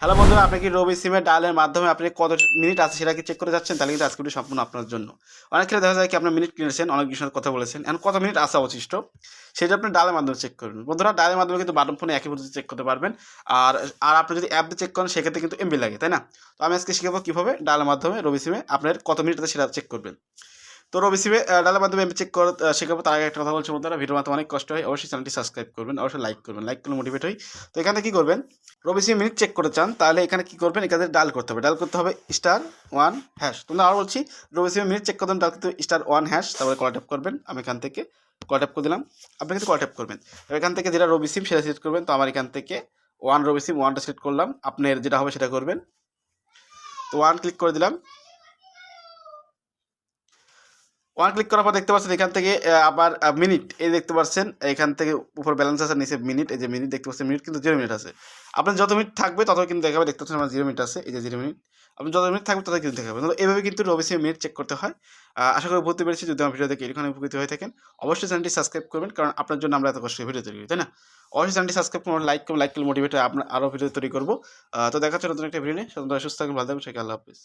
Hello বন্ধুরা, আপনি কি রবি সিমের ডায়ালের মাধ্যমে আপনি কত মিনিট আছে সেটা কি চেক করে যাচ্ছেন? তাহলে কিন্তু আজকে ভিডিও সম্পূর্ণ আপনার জন্য। অনেক ক্ষেত্রে দেখা যায় কি আপনার মিনিট কিনেছেন, অনেক বিষয়ের কথা বলেছেন। এখন কত মিনিট আছে অবশিষ্ট সেটা আপনি ডায়ালের মাধ্যমে চেক করবেন। বন্ধুরা, ডায়ালের মাধ্যমে কিন্তু বাটন ফোনে একই পদ্ধতিতে চেক করতে পারবেন। আর আর আপনি যদি অ্যাপ দিয়ে চেক করেন সেক্ষেত্রে কিন্তু এমবি লাগে, তাই না? তো আমি আজকে শিখাবো কিভাবে ডায়ালের মাধ্যমে রবি সিমে আপনার কত মিনিট আছে সেটা চেক করবেন। তো রবি সিমে ডায়ালের মাধ্যমে আমি চেক করে শেখাবো। তার আগে একটা কথা বলছি বন্ধুরা, ভিডিওর মাধ্যমে অনেক কষ্ট হয়। অবশ্যই চ্যানেলটি সাবস্ক্রাইব করবেন, অবশ্যই লাইক করবেন। লাইক করলে মোটিভেট হই। তো এখানে কি করবেন? রবি সিমে মিনিট চেক করতে চান তাহলে এখানে কি করবেন? এখানে ডায়াল করতে হবে। ডায়াল করতে হবে *1#। তোমরা আরও বলছি, রবি সিমে মিনিট চেক করতে ডায়াল করতে হবে *1#। তারপরে কল ট্যাপ করবেন। আমি এখান থেকে কল ট্যাপ করে দিলাম। আপনি কিন্তু কল ট্যাপ করবেন। এবার এখান থেকে যেটা রবি সিম সেটা সিলেক্ট করবেন। তো আমার এখান থেকে রবি সিম 1টা সিলেক্ট করলাম। আপনার যেটা হবে সেটা করবেন। তো 1 ক্লিক করে দিলাম। ক্লিক করার পর দেখতে পাচ্ছেন এখান থেকে আবার মিনিট এই দেখতে পাচ্ছেন, এখান থেকে উপর ব্যালেন্স আছে, নিচে মিনিট, এই যে মিনিট দেখতে পাচ্ছেন, মিনিট কিন্তু 0 মিনিট আছে। আপনার যত মিনিট থাকবে তত কিন্তু দেখাবে। দেখতে পাচ্ছেন আমার 0 মিনিট আছে, এই যে 0 মিনিট। আপনি যত মিনিট থাকবে তত কিন্তু দেখাবে। তো এভাবে কিন্তু রবি সিমে মিনিট চেক করতে হয়। আশা করি বুঝতে পেরেছি। যদি আমার ভিডিও দেখে এরকম উপকৃত হয়ে থাকেন, অবশ্যই চ্যানেলটি সাবস্ক্রাইব করবেন, কারণ আপনার জন্য আমরা এত কষ্ট করে ভিডিও তৈরি করি, তাই না? অবশ্যই চ্যানেলটি সাবস্ক্রাইব করুন, লাইক করুন, লাইক করলে মোটিভেট হয় আপনার আরও ভিডিও তৈরি করবো। তো দেখা হচ্ছে নতুন একটা ভিডিও নিয়ে। সুস্থ থাকুন, ভালো থাকুন, সবাইকে আল্লাহ হাফেজ।